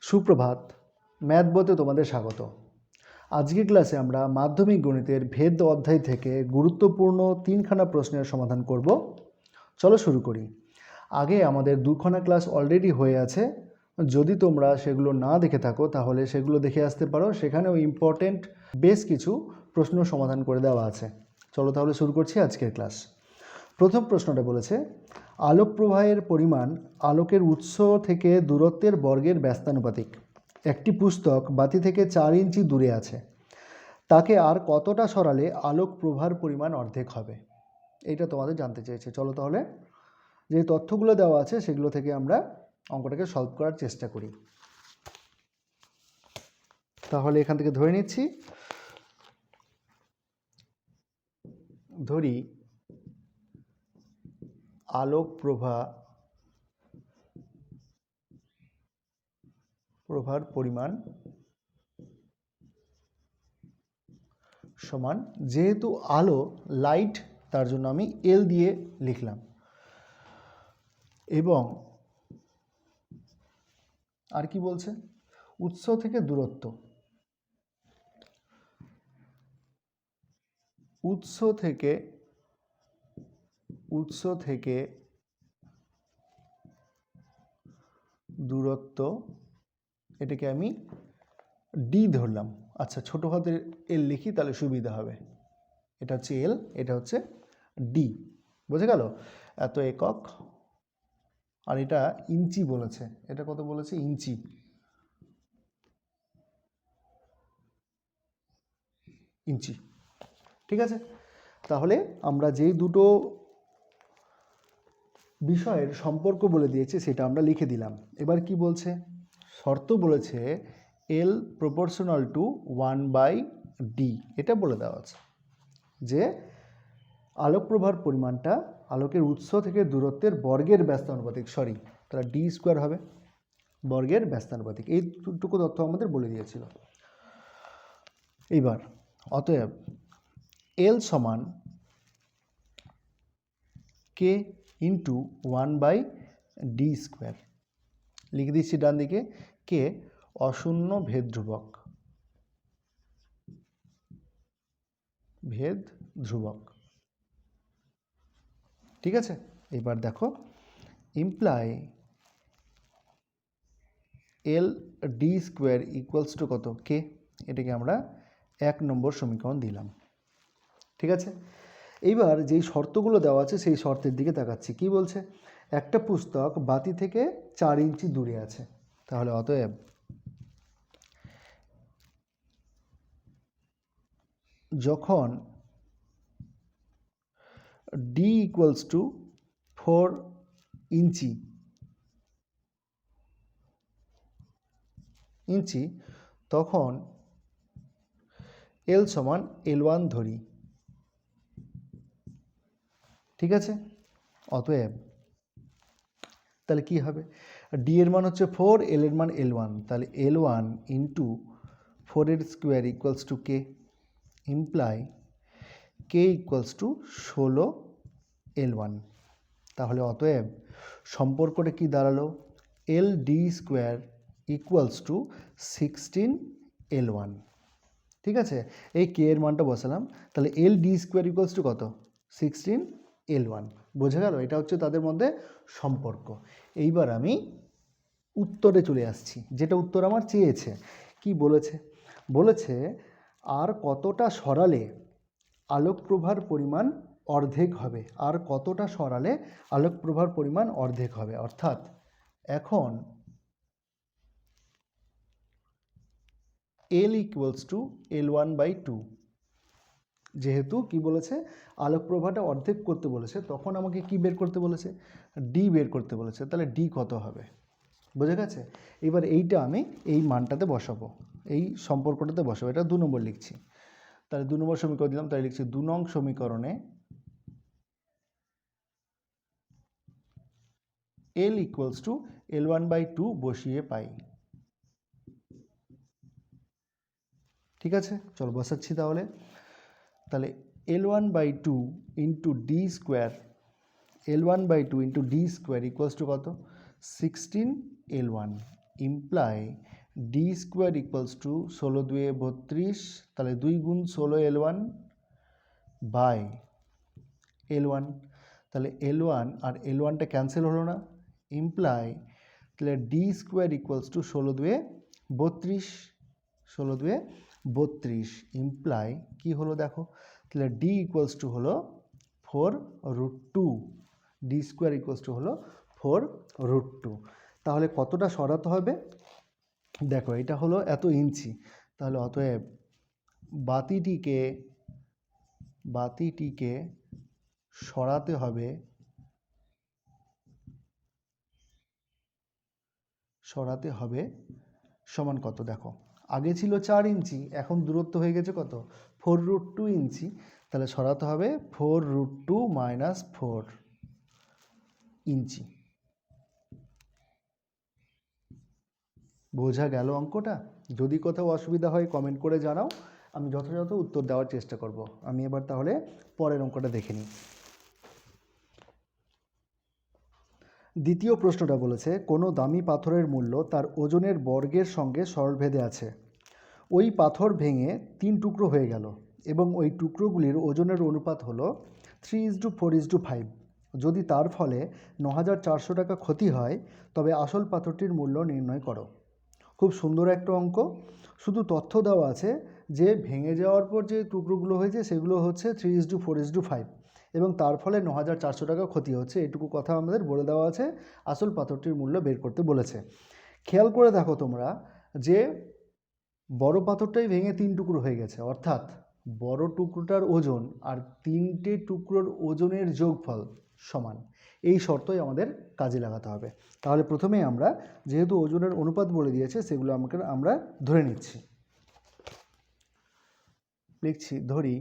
সুপ্রভাত, ম্যাথ বইতে তোমাদের স্বাগত। আজকের ক্লাসে আমরা মাধ্যমিক গণিতের ভেদ অধ্যায় থেকে গুরুত্বপূর্ণ তিনখানা প্রশ্নের সমাধান করব। চলো শুরু করি। আগে আমাদের দুখানা ক্লাস অলরেডি হয়ে আছে, যদি তোমরা সেগুলো না দেখে থাকো তাহলে সেগুলো দেখে আসতে পারো, সেখানেও ইম্পর্টেন্ট বেশ কিছু প্রশ্ন সমাধান করে দেওয়া আছে। চলো তাহলে শুরু করছি আজকের ক্লাস। প্রথম প্রশ্নটা বলেছে, আলোক প্রবাহের পরিমাণ আলোকের উৎস থেকে দূরত্বের বর্গের ব্যস্তানুপাতিক। একটি পুস্তক বাতি থেকে 4 ইঞ্চি দূরে আছে, তাকে আর কতটা সরালে আলোক প্রবাহের পরিমাণ অর্ধেক হবে? এইটা তোমাদের জানতে চেয়েছে। চলো তাহলে যে তথ্যগুলো দেওয়া আছে সেগুলো থেকে আমরা অঙ্কটাকে সলভ করার চেষ্টা করি। তাহলে এখান থেকে ধরে নিচ্ছি, ধরি আলোক প্রভার পরিমাণ সমান, যেহেতু আলো লাইট তার জন্য আমি এল দিয়ে লিখলাম, এবং আর কি বলছে, উৎস থেকে দূরত্ব, উৎস থেকে দূরত্ব, এটাকে আমি ডি ধরলাম। আচ্ছা, ছোট হাতের এল লিখি তাহলে সুবিধা হবে। এটা হচ্ছে এল, এটা হচ্ছে ডি, বুঝে গেল? এত একক, আর এটা ইঞ্চি বলেছে। এটা কত বলেছে? ইঞ্চি। ইঞ্চি, ঠিক আছে। তাহলে আমরা যেই দুটো বিষয়ের সম্পর্ক বলে দিয়েছে সেটা আমরা লিখে দিলাম। এবার কি বলছে? শর্ত বলেছে এল প্রপোর্শনাল টু 1/d। এটা বলে দেওয়া আছে যে আলোক প্রবাহের পরিমাণটা আলোকের উৎস থেকে দূরত্বের বর্গের ব্যস্তানুপাতিক, তাহলে ডি স্কোয়ার হবে, বর্গের ব্যস্তানুপাতিক। এই দুটুকু তথ্য আমাদের বলে দিয়েছিল। এইবার অতএব এল সমান কে ইন্টু 1/d স্কোয়ার। লিখে দিচ্ছি ডান দিকে, কে অশূন্য ভেদ ধ্রুবক, ঠিক আছে। এবার দেখো, imply L D square equals two কত? কে। এটাকে আমরা 1 নম্বর সমীকরণ দিলাম, ঠিক আছে। এইবার যেই শর্তগুলো দেওয়া আছে সেই শর্তের দিকে তাকাচ্ছি। কি বলছে? একটা পুস্তক বাতি থেকে 4 ইঞ্চি দূরে আছে, তাহলে অতএব যখন ডি ইকুয়ালস টু 4 ইঞ্চি তখন এল সমান L1 ধরি, ঠিক আছে। অতএব তাহলে কি হবে? ডি এর মান হচ্ছে 4, এল এর মান L1, তাহলে L1 ইন্টু 4 এর square equals two K, imply K equals to 16 L1। তাহলে অতএব সম্পর্কটা কি দাঁড়ালো? L D square equals to 16 L1, ঠিক আছে। এই কে এর মানটা বসালাম, তাহলে L D square equals two কত? 16 L1। বোঝা গেল? এটা হচ্ছে তাদের মধ্যে সম্পর্ক। এইবার আমি উত্তরে চলে আসছি, যেটা উত্তর আমার চেয়েছে। কি বলেছে? বলেছে আর কতটা সরালে আলোক প্রবাহের পরিমাণ অর্ধেক হবে, আর কতটা সরালে আলোক প্রবাহের পরিমাণ অর্ধেক হবে। অর্থাৎ এখন এল ইকুয়ালস টু L1/2, যেহেতু কি বলেছে আলোক প্রবাহটা অর্ধেক করতে বলেছে, তখন আমাকে কি বের করতে বলেছে? ডি বের করতে বলেছে। তাহলে ডি কত হবে? বোঝা গেছে? এবার এইটা আমি এই মানটাতে বসাবো, এই সম্পর্কটাতে বসাবো। এটা 2 নম্বর লিখছি, তাহলে 2 নম্বর সমীকরণ দিলাম। তাই লিখছি 2 নং সমীকরণে এল ইকুয়ালস টু L1/2 বসিয়ে পাই, ঠিক আছে। চল বসাচ্ছি তাহলে। L1/2 into D square, L1/2 into D square equals two কত? 16 L1, imply D square equals to 16 2 32, তাহলে 2 গুণ 16 L1 বাই L1, তাহলে L1 আর L1টা ক্যান্সেল হলো না, ইমপ্লাই তাহলে D square equals to 16 2 32, 16 2 32 imply কী হলো দেখো, তাহলে ডি ইকুয়ালস টু হলো 4√2, ডি স্কোয়ার ইকুয়ালস টু হলো 4√2। তাহলে কতটা সরাতে হবে দেখো, এটা হলো এত ইঞ্চি, তাহলে অতএব বাতিটিকে সরাতে হবে সমান কত, দেখো আগে ছিল 4 ইঞ্চি, এখন দূরত্ব হয়ে গেছে কত 4√2 ইঞ্চি, তাহলে সরাতে হবে 4√2 - 4 ইঞ্চি। বোঝা গেল অঙ্কটা? যদি কোথাও অসুবিধা হয় কমেন্ট করে জানাও, আমি যথাযথ উত্তর দেওয়ার চেষ্টা করব। আমি এবার তাহলে পরের অঙ্কটা দেখে নিই। দ্বিতীয় প্রশ্নটা বলেছে, কোনো দামি পাথরের মূল্য তার ওজনের বর্গের সঙ্গে সরলভেদে আছে। ওই পাথর ভেঙে 3 টুকরো হয়ে গেল এবং ওই টুকরোগুলির ওজনের অনুপাত হলো 3:4:5। যদি তার ফলে 9,400 টাকা ক্ষতি হয় তবে আসল পাথরটির মূল্য নির্ণয় করো। খুব সুন্দর একটা অঙ্ক, শুধু তথ্য দেওয়া আছে যে ভেঙে যাওয়ার পর যে টুকরোগুলো হয়েছে সেগুলো হচ্ছে 3:4:5 এবং তার ফলে 9,400 টাকা ক্ষতি হচ্ছে, এটুকু কথা আমাদের বলে দেওয়া আছে। আসল পাথরটির মূল্য বের করতে বলেছে। খেয়াল করে দেখো তোমরা যে বড় পাথরটাই ভেঙে 3 টুকরো হয়ে গেছে, অর্থাৎ বড় টুকরোটার ওজন আর 3টে টুকরোর ওজনের যোগফল সমান, এই শর্তই আমাদের কাজে লাগাতে হবে। তাহলে প্রথমেই আমরা যেহেতু ওজনের অনুপাত বলে দিয়েছে সেগুলো আমরা ধরে নিচ্ছি। লিখছি, ধরি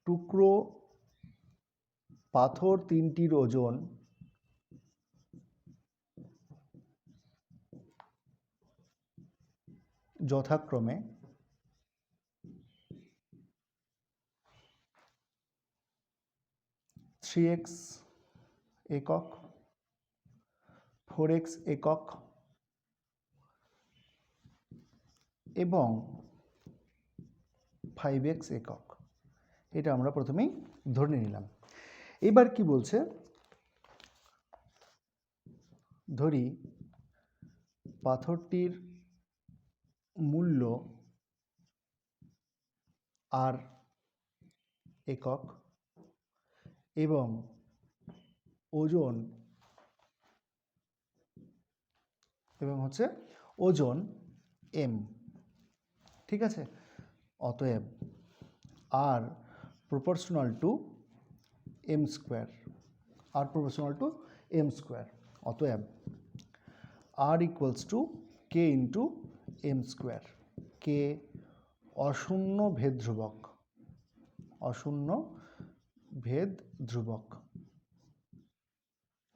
টুকরো পাথর 3টির ওজন যথাক্রমে 3x একক, 4x একক এবং 5x একক, এটা আমরা প্রথমেই ধরে নিলাম। এবার কি বলছে, ধরি পাথরটির মূল্য আর একক এবং ওজন ওজন m, ঠিক আছে? অতএব r proportional to m square, অতএব r equals to k into m square. k অশূন্য ভেদ ধ্রুবক,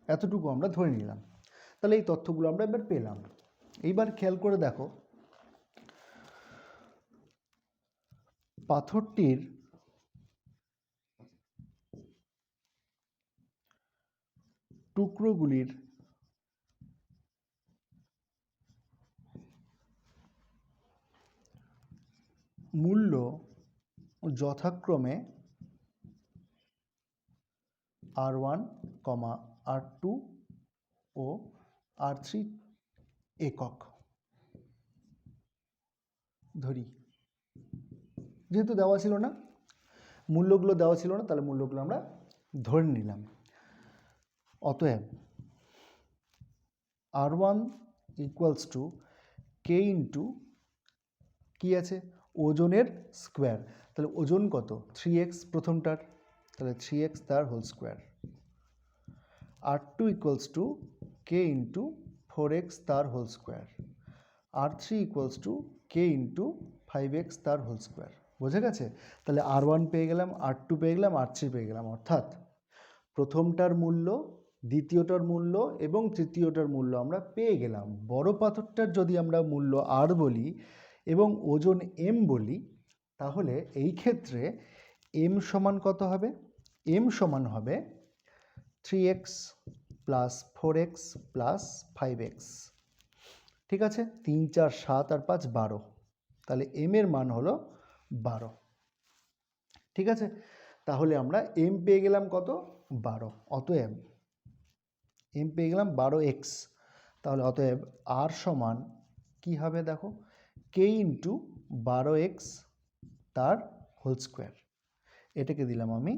এতটুকু আমরা ধরে নিলাম। তাহলে এই তথ্যগুলো আমরা এবার পেলাম। এইবার খেয়াল করে দেখো, পাথরটির টুকরোগুলির মূল্য যথাক্রমে R1, R2 ও R3 একক ধরি। যেহেতু দেওয়া ছিল না, মূল্যগুলো দেওয়া ছিল না, তাহলে মূল্যগুলো আমরা ধরে নিলাম। অতএব R1 equals to k into কী আছে ওজনের স্কোয়ার, তাহলে ওজন কত 3x প্রথমটার, তাহলে 3x তার whole square. R2 equals to k into 4x তার whole square. R3 equals to k into 5x তার হোল স্কোয়ার। বোঝা গেছে? তাহলে R1 পেয়ে গেলাম, R2 পেয়ে গেলাম, R3 পেয়ে গেলাম, অর্থাৎ প্রথমটার মূল্য, দ্বিতীয়টার মূল্য এবং তৃতীয়টার মূল্য আমরা পেয়ে গেলাম। বড় পাথরটার যদি আমরা মূল্য R বলি এবং ওজন m বলি, তাহলে এই ক্ষেত্রে m সমান কত হবে? m সমান হবে 3x plus 4x plus 5x। ঠিক আছে, 3 4 7 আর 5 12, তাহলে m এর মান হলো 12। ঠিক আছে, তাহলে আমরা m পেয়ে গেলাম কত? 12। অতএব m পেয়ে গেলাম 12x। তাহলে অতএব r সমান কি হবে দেখো, k ইন্টু 12x তার হোল স্কোয়ার। এটাকে দিলাম আমি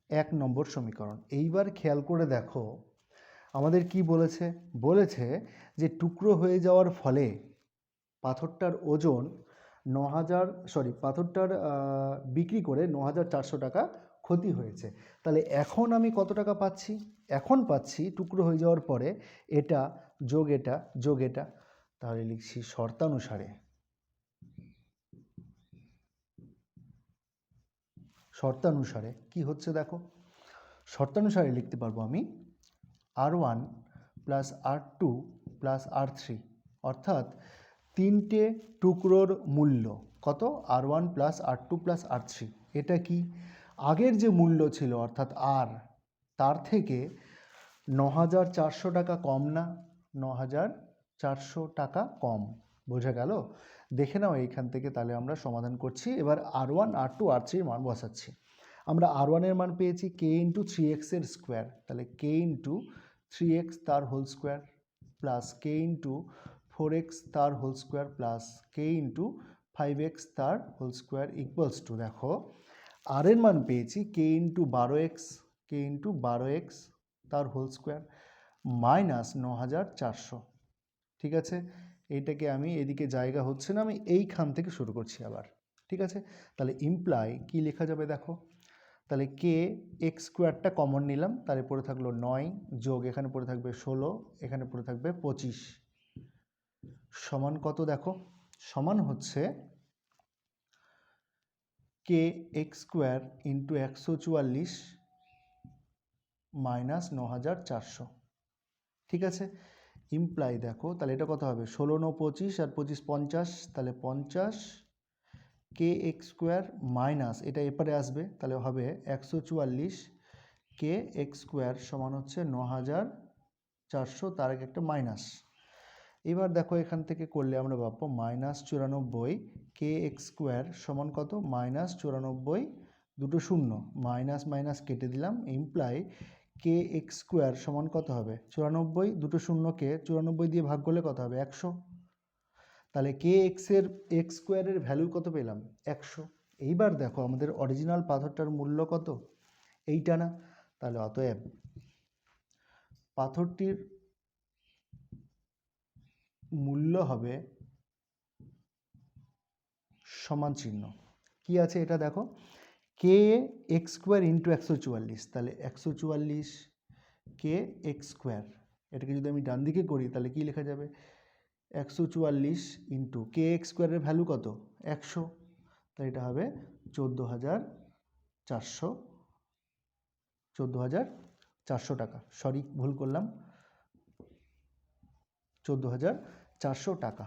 1 নম্বর সমীকরণ। এইবার খেয়াল করে দেখো আমাদের কি বলেছে, বলেছে যে টুকরো হয়ে যাওয়ার ফলে পাথরটার ওজন পাথরটার বিক্রি করে 9,400 টাকা ক্ষতি হয়েছে। তাহলে এখন আমি কত টাকা পাচ্ছি? এখন পাচ্ছি টুকরো হয়ে যাওয়ার পরে এটা যোগ এটা যোগ এটা, তাহলে লিখছি শর্তানুসারে। শর্তানুসারে কি হচ্ছে দেখো, শর্তানুসারে লিখতে পারবো আমি R1 plus R2 plus R3, অর্থাৎ তিনটে টুকরোর মূল্য কত? R1 plus R2 plus R3। এটা কি আগের যে মূল্য ছিল অর্থাৎ R, তার থেকে 9,400 টাকা কম না? 9,400 টাকা কম, বোঝা গেল? দেখে নাও এইখান থেকে, তাহলে আমরা সমাধান করছি। এবার R1 R2 R3 এর মান বসাচ্ছি। আমরা R1 এর মান পেয়েছি k ইন্টু 3x এর স্কোয়ার, তাহলে k ইন্টু 3x তার whole square plus k into 4x তার whole square plus k into 5x তার হোল স্কোয়ার ইকুয়ালস টু, দেখো আর এর মান পেয়েছি k ইন্টু 12x তার হোল স্কোয়ার মাইনাস 9,400। ঠিক আছে, এইটাকে আমি এদিকে জায়গা হচ্ছে না, আমি এইখান থেকে শুরু করছি আবার। ঠিক আছে, তাহলে ইমপ্লাই কি লেখা যাবে দেখো, তাহলে কে এক্স স্কোয়ারটা কমন নিলাম, তাহলে পড়ে থাকলো 9 যোগ এখানে পড়ে থাকবে 16, এখানে পড়ে থাকবে 25, সমান কত দেখো, সমান হচ্ছে কে এক্স স্কোয়ার ইন্টু 144 মাইনাস 9,400। ঠিক আছে, ইমপ্লাই দেখো তাহলে এটা কত হবে, 16 9 25 আর 25 50, তাহলে 50 কে এক্স স্কোয়ার মাইনাস এটা এপারে আসবে, তাহলে হবে 144 কে এক্স স্কোয়ার সমান হচ্ছে 9,400, তার আগে একটা মাইনাস। এবার দেখো এখান থেকে করলে আমরা পাবো -94 কে এক্স স্কোয়ার সমান কত, -94, দুটো শূন্য, মাইনাস মাইনাস কেটে দিলাম, ইমপ্লাই কে এক্স স্কোয়ার সমান কত হবে 94, দুটো শূন্যকে 94 দিয়ে ভাগ করলে কত হবে 100। তাহলে কে এক্সের এক্স স্কোয়ারের ভ্যালু কত পেলাম 100। এইবার দেখো আমাদের অরিজিনাল পাথরটার মূল্য কত, এইটা না? তাহলে অতএব পাথরটির মূল্য হবে সমান চিহ্ন কি আছে এটা দেখো, কে এক্স স্কোয়ার ইন্টু 144, তাহলে 144 কে এক্স স্কোয়ার, এটাকে যদি আমি ডান দিকে করি তাহলে কি লেখা যাবে 144 ইন্টু কে এক্স স্কোয়ারের ভ্যালু কত 100, তাই এটা হবে 14,400 টাকা। সরি ভুল করলাম, 14,400 টাকা।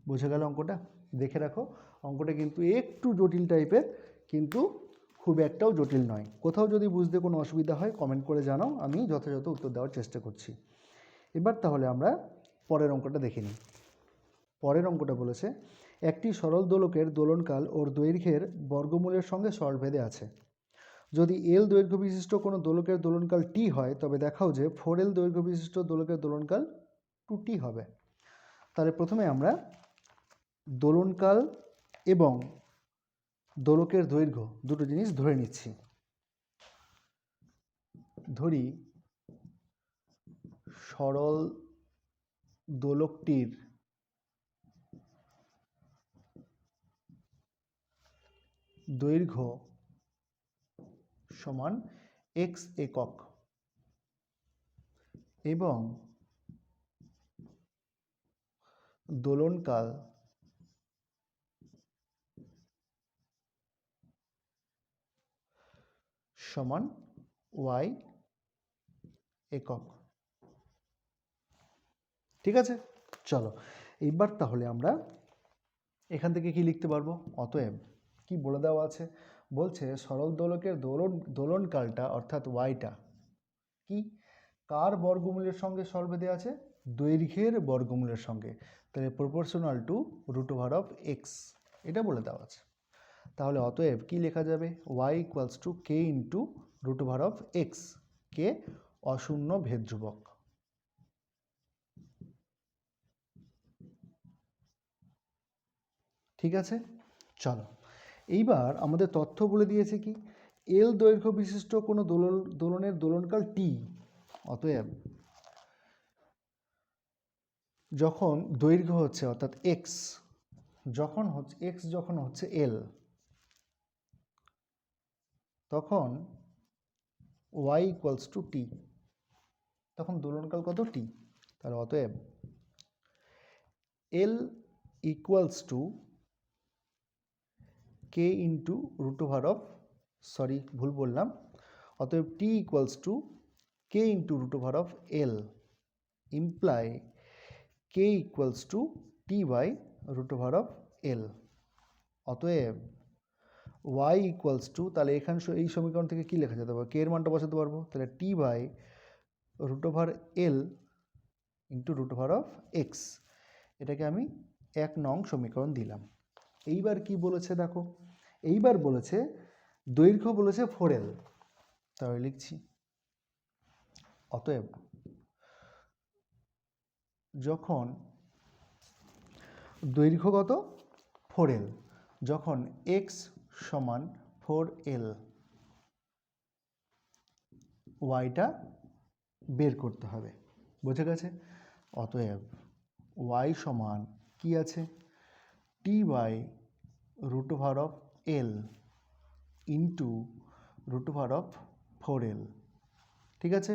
বুঝে গেল অঙ্কটা? দেখে রাখো, অঙ্কটা কিন্তু একটু জটিল টাইপের, কিন্তু খুব একটাও জটিল নয়। কোথাও যদি বুঝতে কোনো অসুবিধা হয় কমেন্ট করে জানাও, আমি যথাযথ উত্তর দেওয়ার চেষ্টা করছি। এবার তাহলে আমরা পরের অঙ্কটা দেখে নিই। পরের অঙ্কটা বলেছে একটি সরল দোলকের দোলনকাল ওর দৈর্ঘ্যের বর্গমূলের সঙ্গে সরলভেদে আছে। যদি এল দৈর্ঘ্য বিশিষ্ট কোনো দোলকের দোলনকাল টি হয় তবে দেখাও যে 4L দৈর্ঘ্য বিশিষ্ট দোলকের দোলনকাল 2T হবে। তাহলে প্রথমে আমরা দোলনকাল এবং দোলকের দৈর্ঘ্য দুটো জিনিস ধরে নিচ্ছি। ধরি সরল দোলকটির দৈর্ঘ্য সমান x একক এবং দোলনকাল সমান y একক। ঠিক আছে, চলো এইবার তাহলে আমরা এখান থেকে কি লিখতে পারবো, অতএব কি বলে দেওয়া আছে, বলছে সরল দোলকের দোলনকালটা অর্থাৎ ওয়াইটা কি কার বর্গমূলের সঙ্গে সলভে দেওয়া আছে, দৈর্ঘ্যের বর্গমূলের সঙ্গে, তাহলে প্রপোর্শনাল টু √(x) এটা বলে দেওয়া আছে। তাহলে অতএব কি লেখা যাবে, y = k × √(x), কে অশূন্য ভেদ ধ্রুবক। ঠিক আছে, চলো এইবার আমাদের তথ্য বলে দিয়েছে কি, এল দৈর্ঘ্য বিশিষ্ট কোনো দোলনের দোলনকাল টি। অতএব যখন দৈর্ঘ্য হচ্ছে অর্থাৎ এক্স যখন হচ্ছে এল, তখন y = t, তখন দোলনকাল কত টি। তাহলে অতএব L = k × ভুল বললাম, অতএব T = k × √L imply k = T/√L। অতএব y = তাহলে এখানে এই সমীকরণ থেকে কি লেখা যেতে পারে, k এর মানটা বসাতে পারবো, তাহলে T/√L × √(x), এটাকে আমি 1 নং সমীকরণ দিলাম। এইবার কি বলেছে দেখো, এইবার বলেছে দৈর্ঘ্য বলেছে 4L, তাহলে লিখছি অতএব যখন দৈর্ঘ্য কত 4L, যখন x = 4L, ওয়াইটা বের করতে হবে, বুঝে গেছে। অতএব y সমান কি আছে, T/√L × √4L। ঠিক আছে,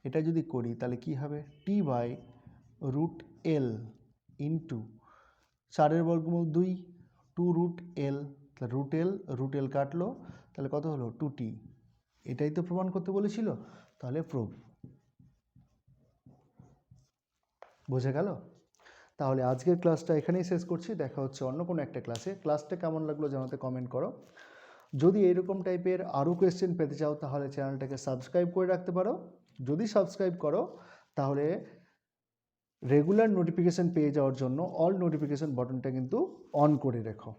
এটা যদি করি তাহলে কি হবে, T/√L × 4 বর্গমূল 2, 2√L, তাহলে √L কাটলো, তাহলে কত হলো 2t। এটাই তো প্রমাণ করতে বলেছিল, তাহলে প্রুভ। বুঝে গেল। তাহলে আজকের ক্লাসটা এখানেই শেষ করছি, দেখা হচ্ছে অন্য কোনো একটা ক্লাসে। ক্লাসটা কেমন লাগলো জানাতে কমেন্ট করো। যদি এইরকম টাইপের আরও কোয়েশ্চেন পেতে চাও তাহলে চ্যানেলটাকে সাবস্ক্রাইব করে রাখতে পারো। যদি সাবস্ক্রাইব করো তাহলে রেগুলার নোটিফিকেশান পেয়ে যাওয়ার জন্য অল নোটিফিকেশান বাটনটা কিন্তু অন করে রেখো।